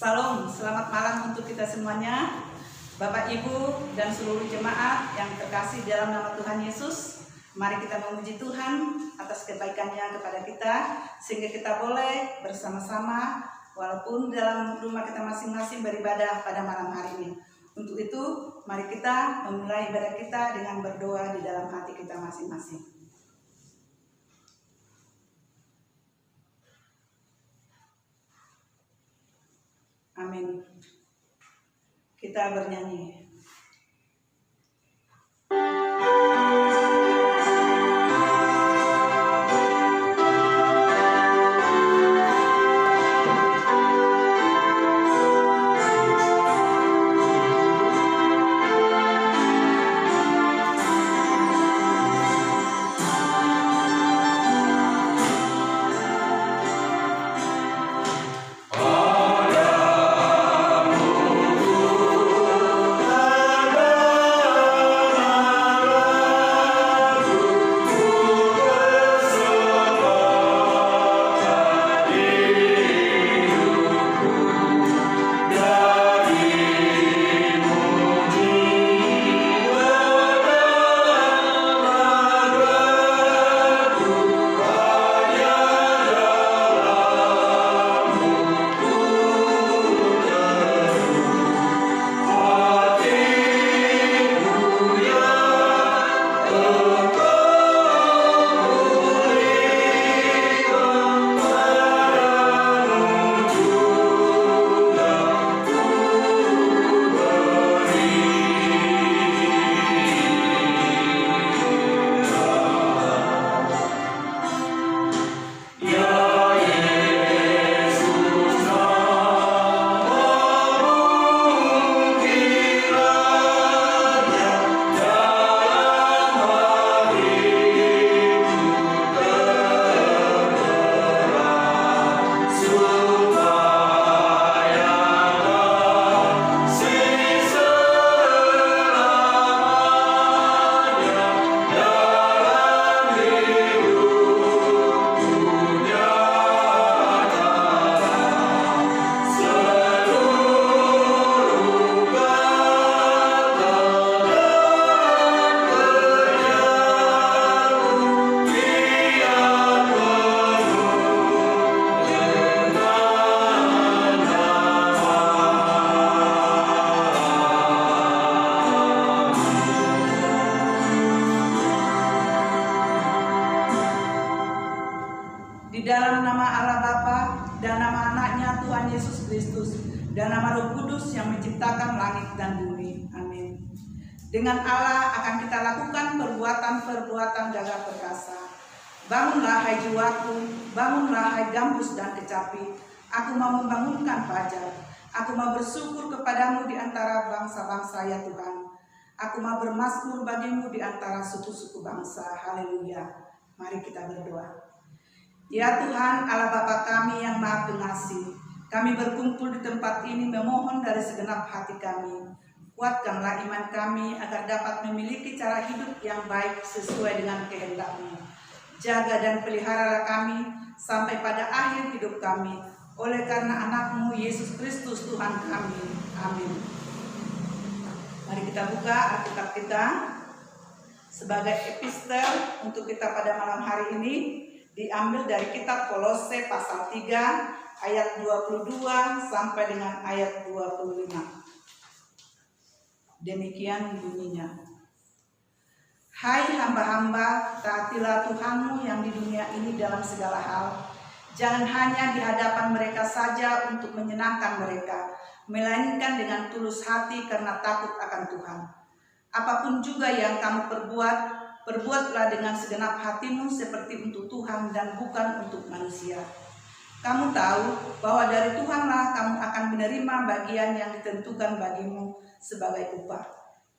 Salam, selamat malam untuk kita semuanya, Bapak Ibu dan seluruh jemaat yang terkasih dalam nama Tuhan Yesus. Mari kita memuji Tuhan atas kebaikannya kepada kita, sehingga kita boleh bersama-sama walaupun dalam rumah kita masing-masing beribadah pada malam hari ini. Untuk itu, mari kita memulai ibadah kita dengan berdoa di dalam hati kita masing-masing. Amin. Kita bernyanyi. Di dalam nama Allah Bapa dan nama anaknya Tuhan Yesus Kristus dan nama Roh Kudus yang menciptakan langit dan bumi. Amin. Dengan Allah akan kita lakukan perbuatan-perbuatan gagah perkasa. Bangunlah hai jiwaku, bangunlah hai gambus dan kecapi. Aku mau membangunkan fajar. Aku mau bersyukur kepadamu di antara bangsa-bangsa ya Tuhan. Aku mau bermazmur bagimu di antara suku-suku bangsa. Haleluya. Mari kita berdoa. Ya Tuhan Allah Bapa kami yang Maha Pengasih, kami berkumpul di tempat ini memohon dari segenap hati kami. Kuatkanlah iman kami agar dapat memiliki cara hidup yang baik sesuai dengan kehendak-Mu. Jaga dan peliharalah kami sampai pada akhir hidup kami, oleh karena anak-Mu Yesus Kristus Tuhan kami. Amin. Mari kita buka Alkitab kita sebagai epistel untuk kita pada malam hari ini. Diambil dari kitab Kolose pasal 3 ayat 22 sampai dengan ayat 25. Demikian bunyinya. Hai hamba-hamba, taatilah Tuhanmu yang di dunia ini dalam segala hal. Jangan hanya di hadapan mereka saja untuk menyenangkan mereka, melainkan dengan tulus hati karena takut akan Tuhan. Apapun juga yang kamu perbuatlah dengan segenap hatimu seperti untuk Tuhan dan bukan untuk manusia. Kamu tahu bahwa dari Tuhanlah kamu akan menerima bagian yang ditentukan bagimu sebagai upah.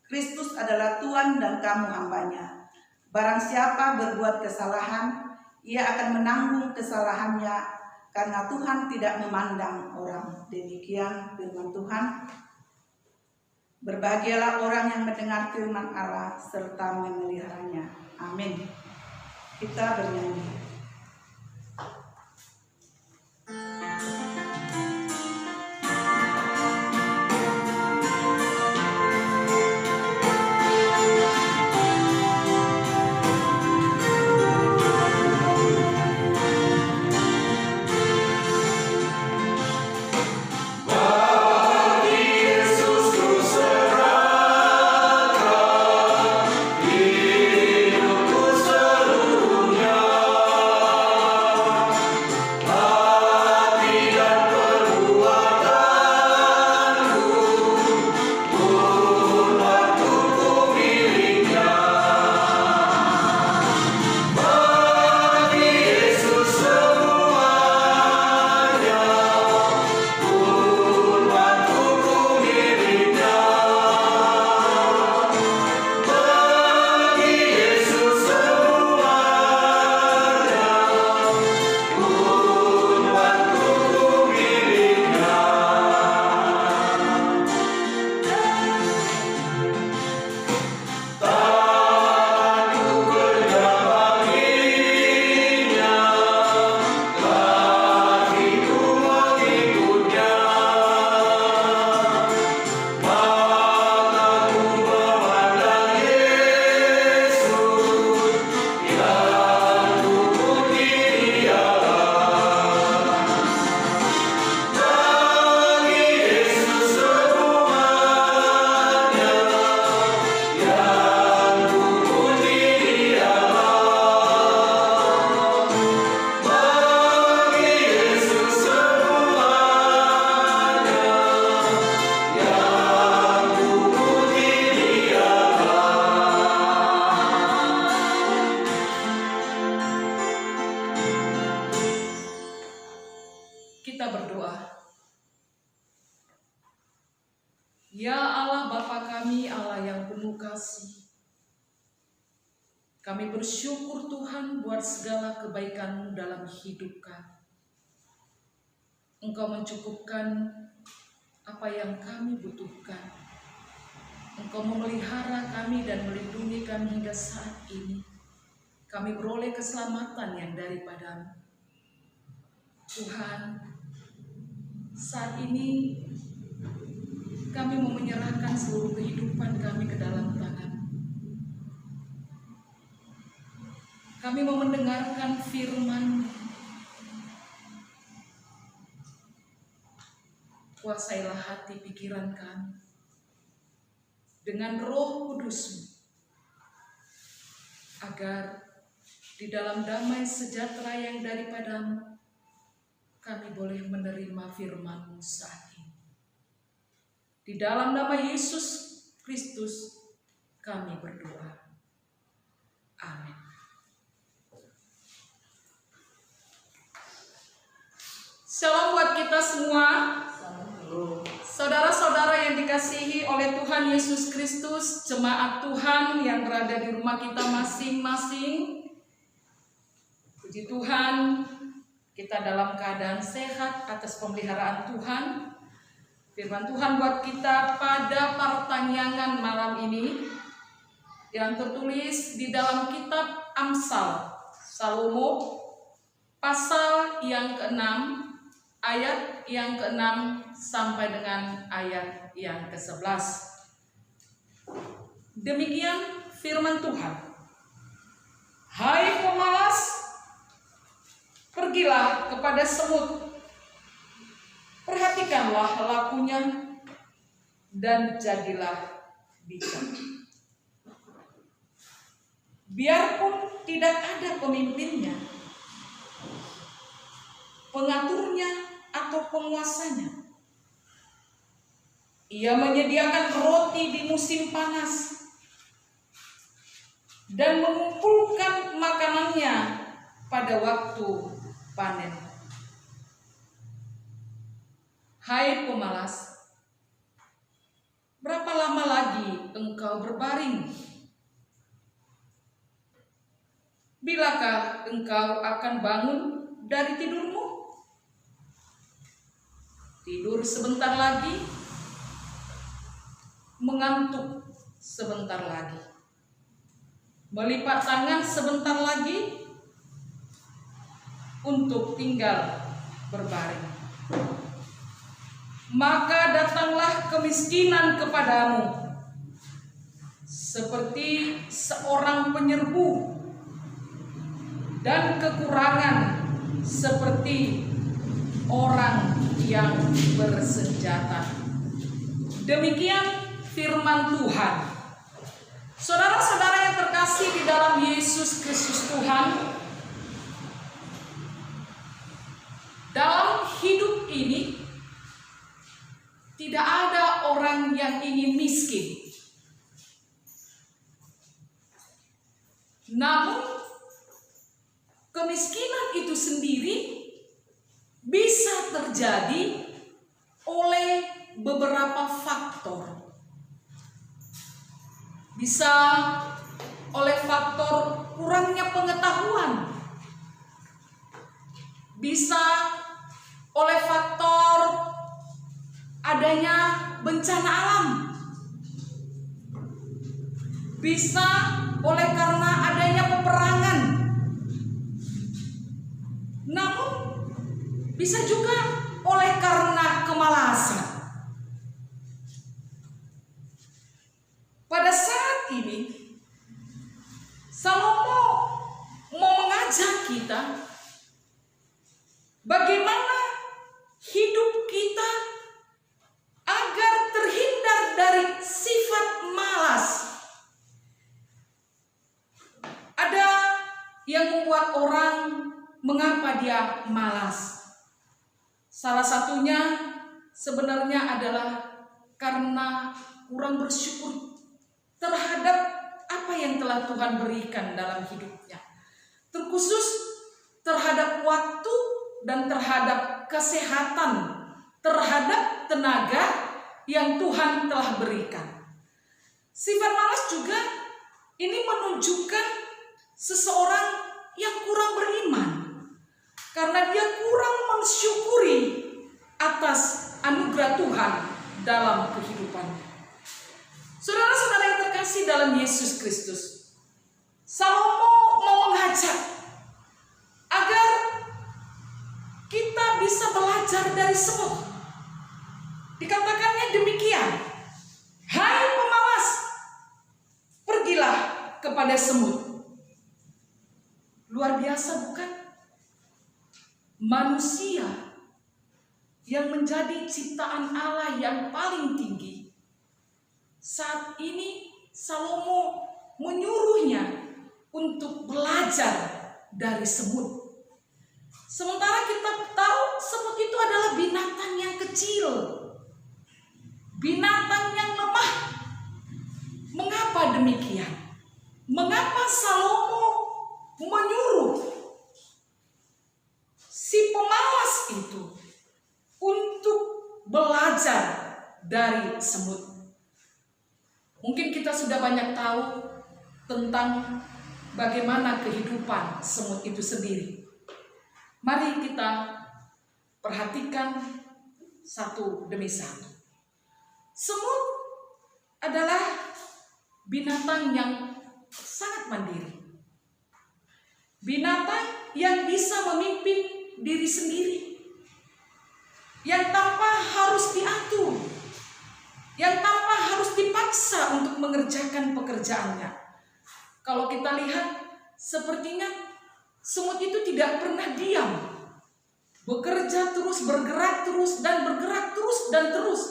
Kristus adalah Tuhan dan kamu hambanya. Barang siapa berbuat kesalahan, ia akan menanggung kesalahannya karena Tuhan tidak memandang orang. Demikian firman Tuhan. Berbahagialah orang yang mendengar firman Allah serta memeliharanya. Amin. Kita bernyanyi. Ya Allah Bapa kami, Allah yang penuh kasih, kami bersyukur Tuhan buat segala kebaikan-Mu dalam hidup kami. Engkau mencukupkan apa yang kami butuhkan. Engkau memelihara kami dan melindungi kami hingga saat ini. Kami beroleh keselamatan yang daripada-Mu. Tuhan, saat ini kami mau menyerahkan seluruh kehidupan kami ke dalam tangan. Kami mau mendengarkan firman. Kuasailah hati pikiran kami dengan Roh Kudus-Mu, agar di dalam damai sejahtera yang daripada-Mu, kami boleh menerima firman-Mu saat ini. Di dalam nama Yesus Kristus kami berdoa. Amin. Shalom buat kita semua. Saudara-saudara yang dikasihi oleh Tuhan Yesus Kristus, jemaat Tuhan yang berada di rumah kita masing-masing. Puji Tuhan, kita dalam keadaan sehat atas pemeliharaan Tuhan. Firman Tuhan buat kita pada pertanyaan malam ini yang tertulis di dalam kitab Amsal Salomo pasal yang ke-6 ayat yang ke-6 sampai dengan ayat yang ke-11. Demikian firman Tuhan. Hai pemalas, pergilah kepada semut. Perhatikanlah lakunya dan jadilah bijak. Biarpun tidak ada pemimpinnya, pengaturnya atau penguasanya, ia menyediakan roti di musim panas dan mengumpulkan makanannya pada waktu panen. Hai pemalas, berapa lama lagi engkau berbaring? Bilakah engkau akan bangun dari tidurmu? Tidur sebentar lagi, mengantuk sebentar lagi, melipat tangan sebentar lagi untuk tinggal berbaring. Maka datanglah kemiskinan kepadamu seperti seorang penyerbu, dan kekurangan seperti orang yang bersenjata. Demikian firman Tuhan. Saudara-saudara yang terkasih di dalam Yesus Kristus Tuhan, dalam hidup ini tidak ada orang yang ingin miskin. Namun kemiskinan itu sendiri bisa terjadi oleh beberapa faktor. Bisa oleh faktor kurangnya pengetahuan. Bisa oleh faktor adanya bencana alam. Bisa oleh karena adanya peperangan. Namun bisa juga oleh karena kemalasan. Pada saat ini Salomo mau mengajak kita bagaimana hidup kita agar terhindar dari sifat malas. Ada yang membuat orang mengapa dia malas. Salah satunya sebenarnya adalah karena kurang bersyukur terhadap apa yang telah Tuhan berikan dalam hidupnya. Terkhusus terhadap waktu dan terhadap kesehatan, terhadap tenaga yang Tuhan telah berikan. Sifat malas juga ini menunjukkan seseorang yang kurang beriman, karena dia kurang mensyukuri atas anugerah Tuhan dalam kehidupannya. Saudara-saudara yang terkasih dalam Yesus Kristus, Salomo mau mengajak agar kita bisa belajar dari semut. Dikatakannya demikian, hai pemalas, pergilah kepada semut. Luar biasa bukan? Manusia yang menjadi ciptaan Allah yang paling tinggi. Saat ini Salomo menyuruhnya untuk belajar dari semut. Sementara kita tahu semut itu adalah binatang yang kecil, binatang yang lemah. Mengapa demikian? Mengapa Salomo menyuruh si pemalas itu untuk belajar dari semut? Mungkin kita sudah banyak tahu tentang bagaimana kehidupan semut itu sendiri. Mari kita perhatikan satu demi satu. Semut adalah binatang yang sangat mandiri. Binatang yang bisa memimpin diri sendiri, yang tanpa harus diatur, yang tanpa harus dipaksa untuk mengerjakan pekerjaannya. Kalau kita lihat, sepertinya semut itu tidak pernah diam. Bekerja terus, bergerak terus, dan bergerak terus dan terus.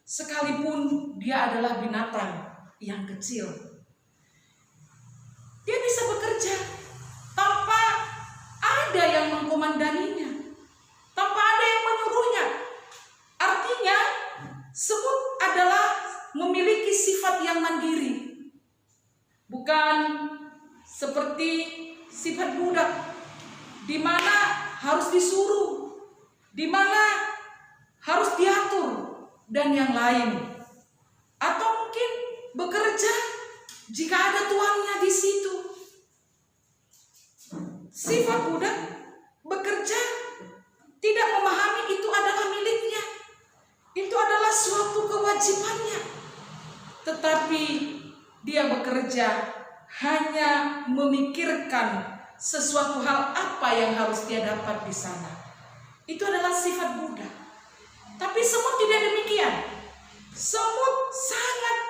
Sekalipun dia adalah binatang yang kecil, dia bisa bekerja tanpa ada yang mengkomandaninya, tanpa ada yang menyuruhnya. Artinya, semut adalah memiliki sifat yang mandiri, bukan seperti sifat budak, di mana harus disuruh, di mana harus diatur, dan yang lain. Atau mungkin bekerja jika ada tuannya di situ. Sifat budak bekerja tidak memahami itu adalah miliknya, itu adalah suatu kewajibannya. Tetapi dia bekerja hanya memikirkan sesuatu hal apa yang harus dia dapat di sana. Itu adalah sifat budak. Tapi semut tidak demikian. Semut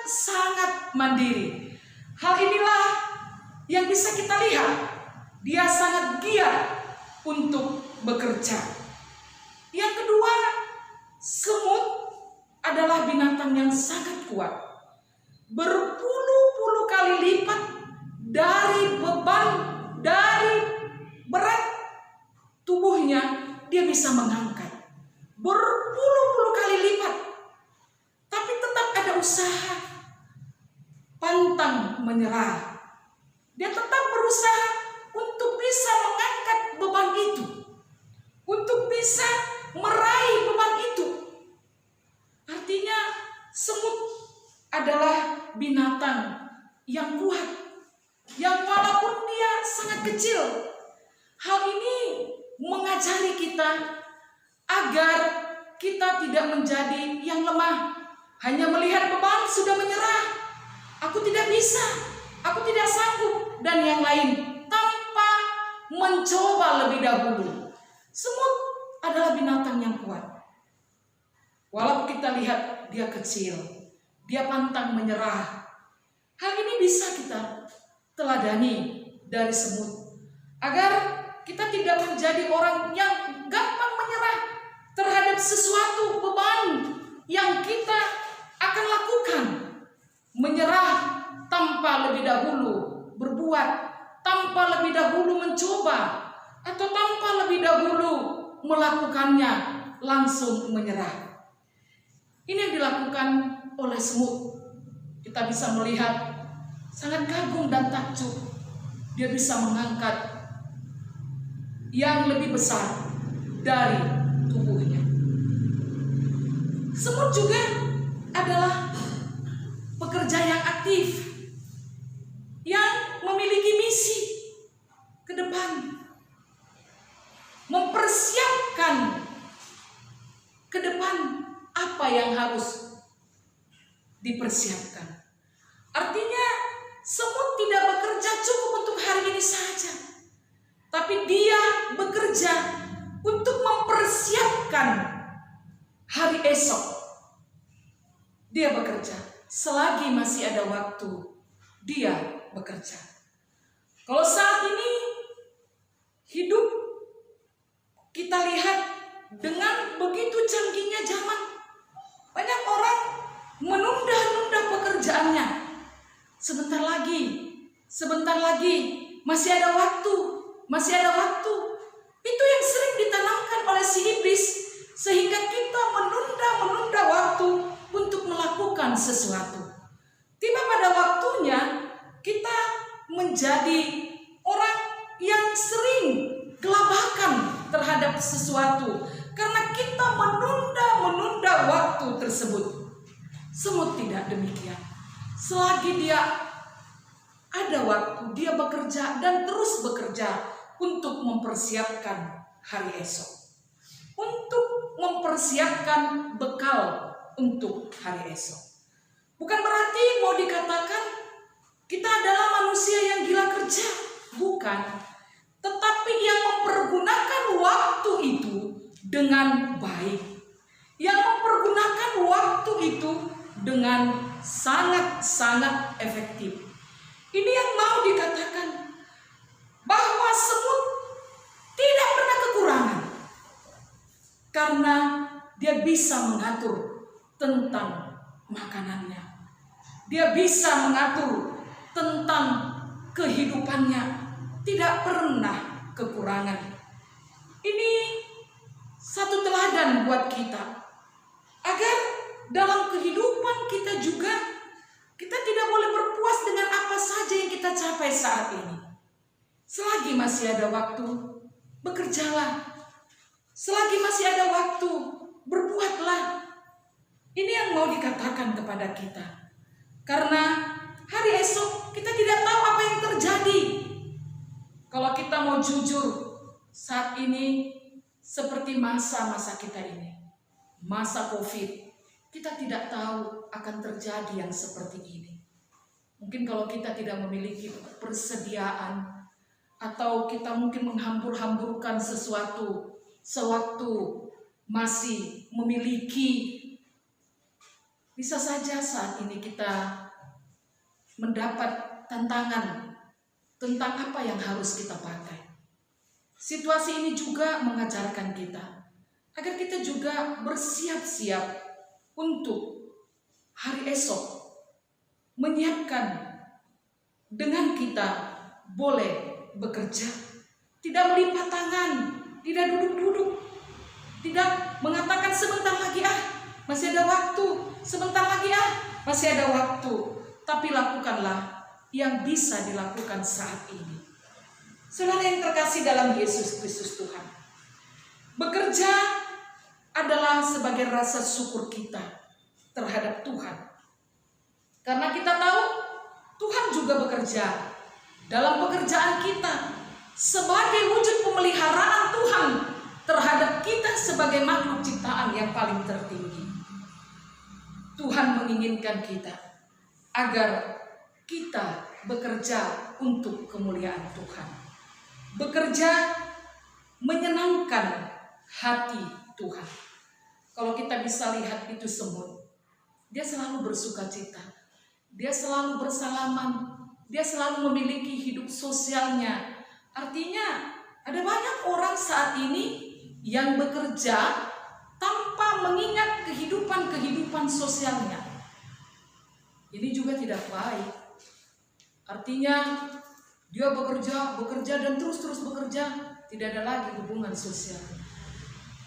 sangat mandiri. Hal inilah yang bisa kita lihat. Dia sangat giat untuk bekerja. Yang kedua, semut adalah binatang yang sangat kuat. Berpuluh-puluh kali lipat dari beban, dari berat tubuhnya, dia bisa mengangkat. Berpuluh-puluh kali lipat. Tapi tetap ada usaha. Pantang menyerah. Dia tetap berusaha untuk bisa mengangkat beban itu, untuk bisa meraih beban itu. Artinya semut adalah binatang yang kuat, yang walaupun dia sangat kecil. Hal ini mengajari kita agar kita tidak menjadi yang lemah, hanya melihat beban sudah menyerah. Aku tidak bisa, aku tidak sanggup, dan yang lain, tanpa mencoba lebih dahulu. Semut adalah binatang yang kuat. Walaupun kita lihat dia kecil, dia pantang menyerah. Hal ini bisa kita teladani dari semut, agar kita tidak menjadi orang yang gampang menyerah terhadap sesuatu beban yang kita akan lakukan. Menyerah tanpa lebih dahulu berbuat, tanpa lebih dahulu mencoba, atau tanpa lebih dahulu melakukannya, langsung menyerah. Ini yang dilakukan oleh semut. Kita bisa melihat sangat kagum dan takjub. Dia bisa mengangkat yang lebih besar dari tubuhnya. Semut juga adalah pekerja yang aktif, yang memiliki misi ke depan, mempersiapkan ke depan apa yang harus dipersiapkan. Artinya semut tidak bekerja cukup untuk hari ini saja, tapi dia bekerja untuk mempersiapkan hari esok. Dia bekerja selagi masih ada waktu, dia bekerja. Kalau saat ini hidup kita lihat dengan begitu canggihnya zaman, banyak orang menunda-nunda pekerjaannya. Sebentar lagi, masih ada waktu. Itu yang sering ditanamkan oleh si iblis, sehingga kita menunda waktu untuk melakukan sesuatu. Tiba pada waktunya kita menjadi orang yang sering gelabakan terhadap sesuatu karena kita menunda waktu tersebut. Semut tidak demikian. Selagi dia ada waktu, dia bekerja dan terus bekerja untuk mempersiapkan hari esok, untuk mempersiapkan bekal untuk hari esok. Bukan berarti mau dikatakan kita adalah manusia yang gila kerja, bukan. Tetapi yang mempergunakan waktu itu dengan baik, yang mempergunakan waktu itu dengan sangat-sangat efektif. Ini yang mau dikatakan bahwa semut tidak pernah kekurangan, karena dia bisa mengatur tentang makanannya, dia bisa mengatur tentang kehidupannya, tidak pernah kekurangan. Ini satu teladan buat kita, agar dalam kehidupan kita juga, kita tidak boleh berpuas dengan apa saja yang kita capai saat ini. Selagi masih ada waktu, bekerjalah. Selagi masih ada waktu, berbuatlah. Ini yang mau dikatakan kepada kita. Karena hari esok kita tidak tahu apa yang terjadi. Kalau kita mau jujur, saat ini seperti masa-masa kita ini, masa COVID, kita tidak tahu akan terjadi yang seperti ini. Mungkin kalau kita tidak memiliki persediaan, atau kita mungkin menghambur-hamburkan sesuatu sewaktu masih memiliki, bisa saja saat ini kita mendapat tantangan tentang apa yang harus kita pakai. Situasi ini juga mengajarkan kita agar kita juga bersiap-siap untuk hari esok, menyiapkan dengan kita boleh bekerja, tidak melipat tangan, tidak duduk-duduk, tidak mengatakan sebentar lagi masih ada waktu, sebentar lagi masih ada waktu. Tapi lakukanlah yang bisa dilakukan saat ini. Saudara yang terkasih dalam Yesus Kristus Tuhan, bekerja adalah sebagai rasa syukur kita terhadap Tuhan. Karena kita tahu Tuhan juga bekerja dalam pekerjaan kita sebagai wujud pemeliharaan Tuhan terhadap kita sebagai makhluk ciptaan yang paling tertinggi. Tuhan menginginkan kita agar kita bekerja untuk kemuliaan Tuhan, bekerja menyenangkan hati Tuhan. Kalau kita bisa lihat itu semut, dia selalu bersuka cita, dia selalu bersalaman, dia selalu memiliki hidup sosialnya. Artinya ada banyak orang saat ini yang bekerja tanpa mengingat kehidupan sosialnya. Ini juga tidak baik. Artinya dia bekerja dan terus bekerja, tidak ada lagi hubungan sosial.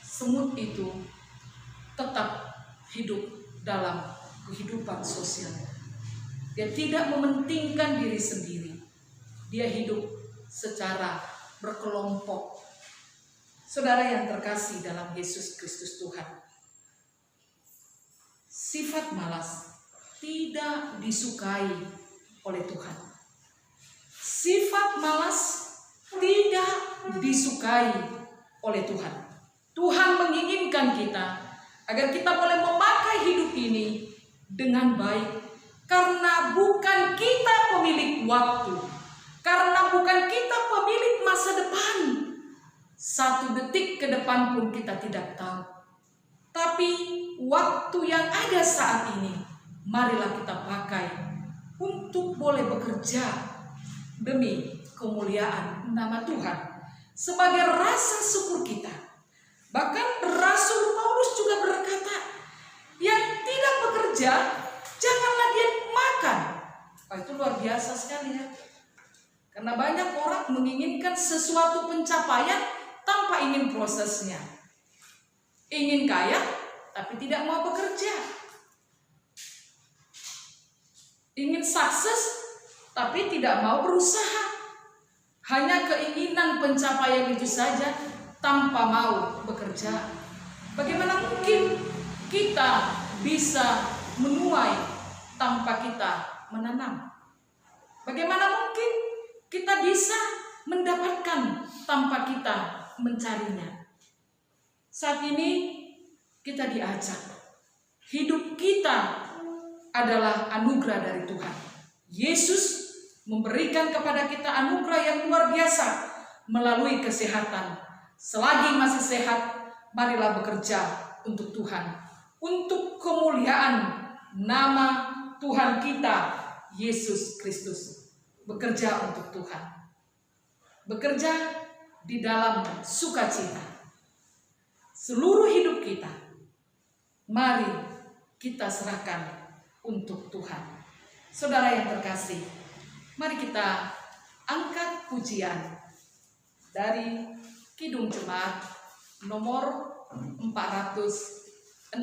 Semut itu tetap hidup dalam kehidupan sosial. Dia tidak mementingkan diri sendiri. Dia hidup secara berkelompok. Saudara yang terkasih dalam Yesus Kristus Tuhan, sifat malas tidak disukai oleh Tuhan. Sifat malas tidak disukai oleh Tuhan. Tuhan menginginkan kita agar kita boleh memakai hidup ini dengan baik, karena bukan kita pemilik waktu, karena bukan kita pemilik masa depan. 1 detik ke depan pun kita tidak tahu. Tapi waktu yang ada saat ini, marilah kita pakai untuk boleh bekerja demi kemuliaan nama Tuhan, sebagai rasa syukur kita. Bahkan Rasul Paulus juga berkata, yang tidak bekerja, janganlah dia makan. Itu luar biasa sekali ya. Karena banyak orang menginginkan sesuatu pencapaian tanpa ingin prosesnya. Ingin kaya, tapi tidak mau bekerja. Ingin sukses, tapi tidak mau berusaha. Hanya keinginan pencapaian itu saja, tanpa mau bekerja. Bagaimana mungkin kita bisa menuai tanpa kita menanam? Bagaimana mungkin kita bisa mendapatkan tanpa kita mencarinya? Saat ini kita diajak, hidup kita adalah anugerah dari Tuhan. Yesus memberikan kepada kita anugerah yang luar biasa melalui kesehatan. Selagi masih sehat, marilah bekerja untuk Tuhan, untuk kemuliaan nama Tuhan kita Yesus Kristus. Bekerja untuk Tuhan, bekerja di dalam sukacita. Seluruh hidup kita, mari kita serahkan untuk Tuhan. Saudara yang terkasih, mari kita angkat pujian dari Kidung Jemaat nomor 462.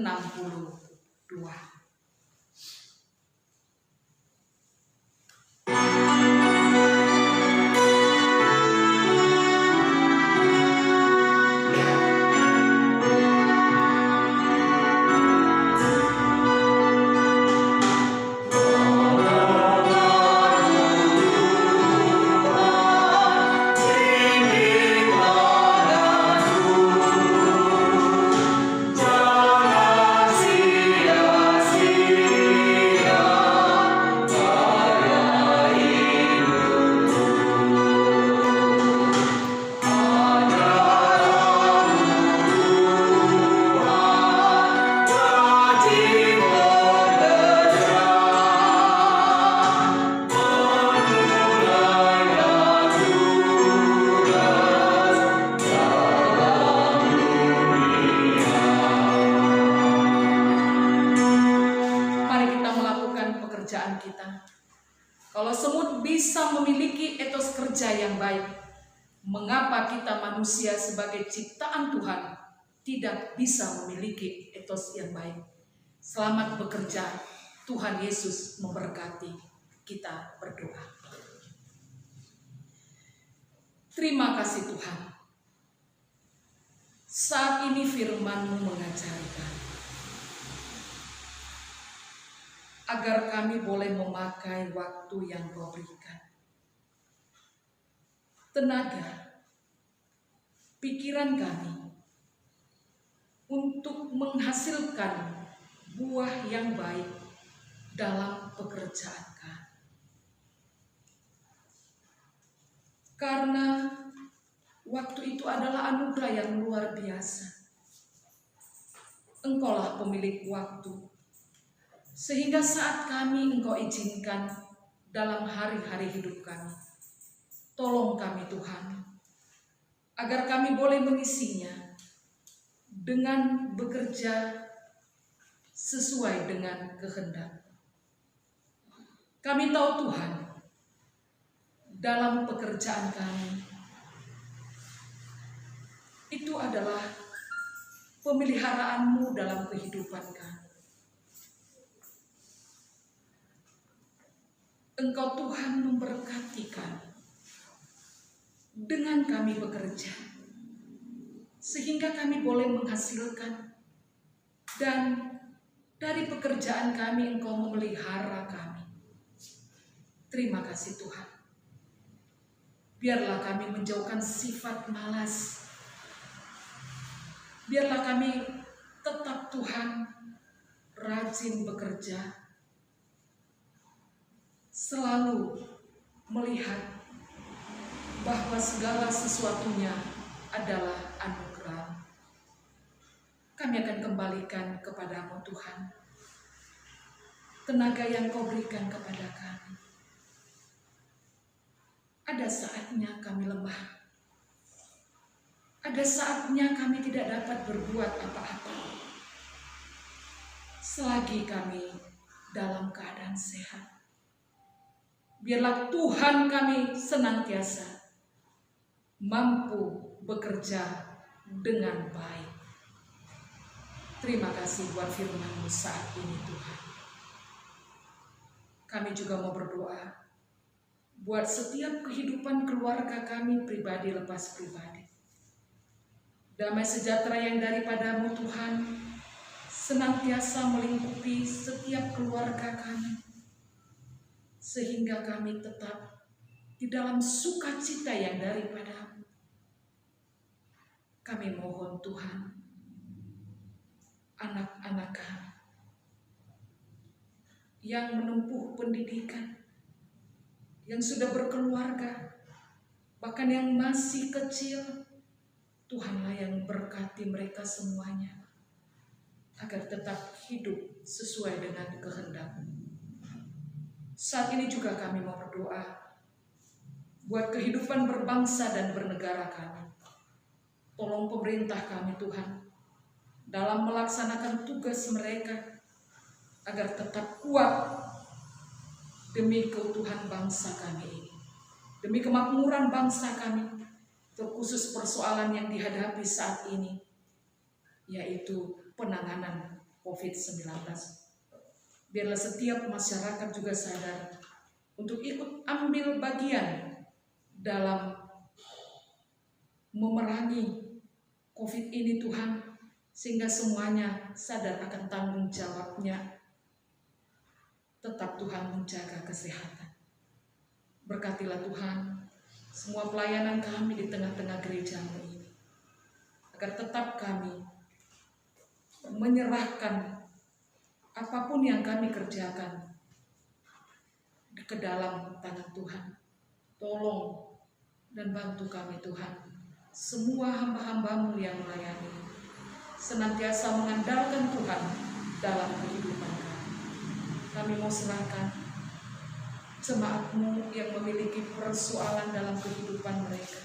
Kalau semut bisa memiliki etos kerja yang baik, mengapa kita manusia sebagai ciptaan Tuhan tidak bisa memiliki etos yang baik? Selamat bekerja. Tuhan Yesus memberkati. Kita berdoa. Terima kasih Tuhan. Saat ini firman-Mu mengajarkan agar kami boleh memakai waktu yang Kau berikan. Tenaga, pikiran kami untuk menghasilkan buah yang baik dalam pekerjaan kami. Karena waktu itu adalah anugerah yang luar biasa. Engkaulah pemilik waktu. Sehingga saat kami Engkau izinkan dalam hari-hari hidup kami, tolong kami Tuhan, agar kami boleh mengisinya dengan bekerja sesuai dengan kehendak. Kami tahu Tuhan, dalam pekerjaan kami, itu adalah pemeliharaan-Mu dalam kehidupan kami. Engkau Tuhan memberkati kami dengan kami bekerja, sehingga kami boleh menghasilkan dan Dari pekerjaan kami Engkau memelihara kami. Terima kasih Tuhan. Biarlah kami menjauhkan sifat malas. Biarlah kami tetap Tuhan rajin bekerja. Selalu melihat bahwa segala sesuatunya adalah anugerah. Kami akan kembalikan kepada-Mu Tuhan tenaga yang Kau berikan kepada kami. Ada saatnya kami lemah. Ada saatnya kami tidak dapat berbuat apa-apa. Selagi kami dalam keadaan sehat, biarlah Tuhan kami senantiasa mampu bekerja dengan baik. Terima kasih buat firman-Mu saat ini Tuhan. Kami juga mau berdoa buat setiap kehidupan keluarga kami pribadi lepas pribadi. Damai sejahtera yang daripada-Mu Tuhan senantiasa melingkupi setiap keluarga kami, sehingga kami tetap di dalam sukacita yang daripada-Mu. Kami mohon Tuhan, anak-anak kami yang menempuh pendidikan, yang sudah berkeluarga, bahkan yang masih kecil, Tuhanlah yang berkati mereka semuanya, agar tetap hidup sesuai dengan kehendak-Mu. Saat ini juga kami mau berdoa buat kehidupan berbangsa dan bernegara kami. Tolong pemerintah kami Tuhan, dalam melaksanakan tugas mereka, agar tetap kuat demi keutuhan bangsa kami ini, demi kemakmuran bangsa kami, terkhusus persoalan yang dihadapi saat ini, yaitu penanganan COVID-19. Biarlah setiap masyarakat juga sadar untuk ikut ambil bagian dalam memerangi COVID ini Tuhan, sehingga semuanya sadar akan tanggung jawabnya. Tetap Tuhan menjaga kesehatan. Berkatilah Tuhan semua pelayanan kami di tengah-tengah gereja-Mu ini, agar tetap kami menyerahkan apapun yang kami kerjakan ke dalam tangan Tuhan. Tolong dan bantu kami Tuhan, semua hamba-hamba-Mu yang melayani, senantiasa mengandalkan Tuhan dalam kehidupan kami. Kami mau serahkan jemaat-Mu yang memiliki persoalan dalam kehidupan mereka.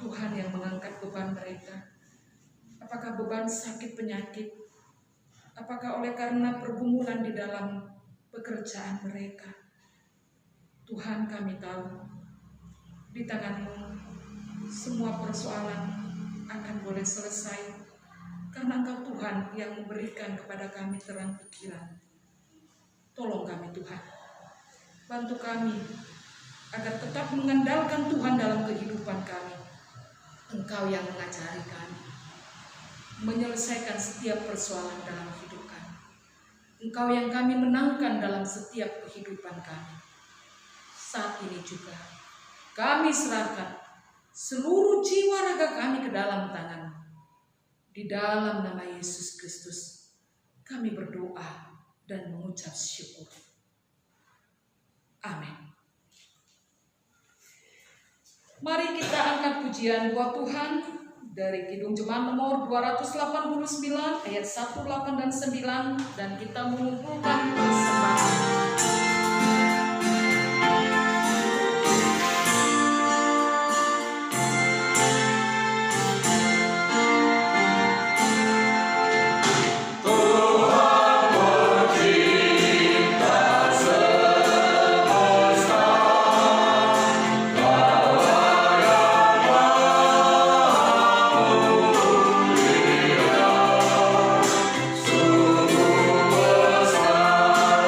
Tuhan yang mengangkat beban mereka. Apakah beban sakit penyakit? Apakah oleh karena pergumulan di dalam pekerjaan mereka? Tuhan, kami tahu di tangan-Mu semua persoalan akan boleh selesai, karena Engkau Tuhan yang memberikan kepada kami terang pikiran. Tolong kami Tuhan, bantu kami agar tetap mengandalkan Tuhan dalam kehidupan kami. Engkau yang mengajari kami menyelesaikan setiap persoalan dalam hidup kami. Engkau yang kami menangkan dalam setiap kehidupan kami. Saat ini juga kami serahkan seluruh jiwa raga kami ke dalam tangan-Mu. Di dalam nama Yesus Kristus kami berdoa dan mengucap syukur. Amin. Mari kita angkat pujian buat Tuhan dari Kidung Jemaat nomor 289 ayat 1, 8, dan 9, dan kita mengumpulkan persembahan. Sungguh besar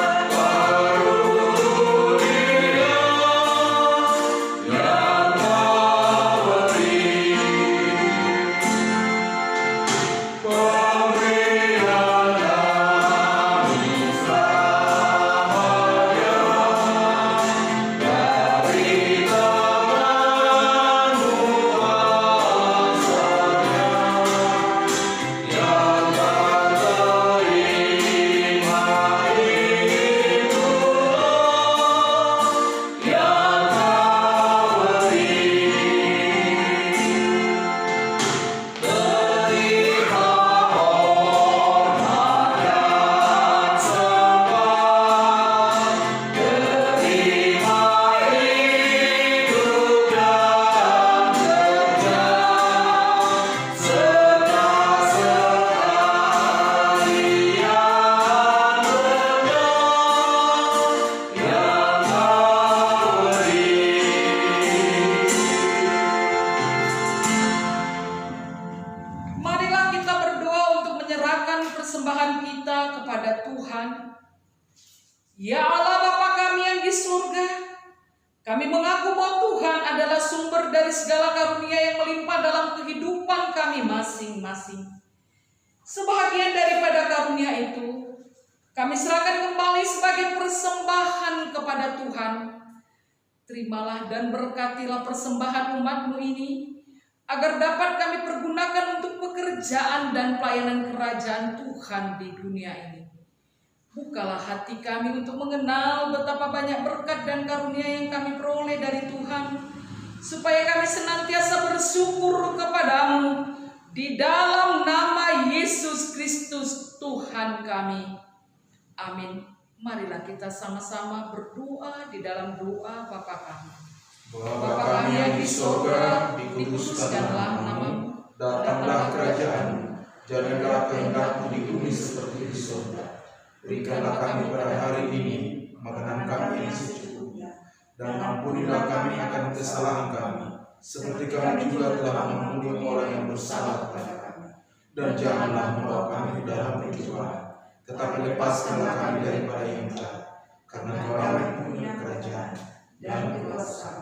Tuhan. Ya Allah Bapa kami yang di surga, kami mengaku bahwa Tuhan adalah sumber dari segala karunia yang melimpah dalam kehidupan kami masing-masing. Sebahagian daripada karunia itu, kami serahkan kembali sebagai persembahan kepada Tuhan. Terimalah dan berkatilah persembahan umat-Mu ini, agar dapat kami pergunakan untuk pekerjaan dan pelayanan kerajaan Tuhan di dunia ini. Bukalah hati kami untuk mengenal betapa banyak berkat dan karunia yang kami peroleh dari Tuhan, supaya kami senantiasa bersyukur kepadamu di dalam nama Yesus Kristus Tuhan kami. Amin. Marilah kita sama-sama berdoa di dalam doa Bapa kami. Bapa kami yang di surga, dikuduskanlah namamu, datanglah kerajaanmu, jadilah kehendak-Mu di bumi seperti di surga. Berikanlah kami pada hari ini makanan kami yang secukupnya, dan ampunilah kami akan kesalahan kami, seperti kami juga telah mengampuni orang yang bersalah kepada kami. Dan janganlah membawa kami ke dalam pencobaan, tetapi lepaskanlah kami daripada yang jahat, karena Kau yang punya kerajaan dan kuasa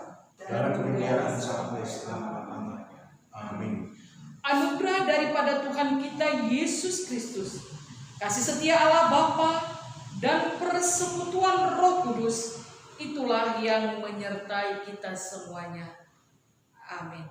dan kemuliaan sampai selama-lamanya. Amin. Anugerah daripada Tuhan kita Yesus Kristus, kasih setia Allah Bapa, dan persekutuan Roh Kudus, itulah yang menyertai kita semuanya. Amin.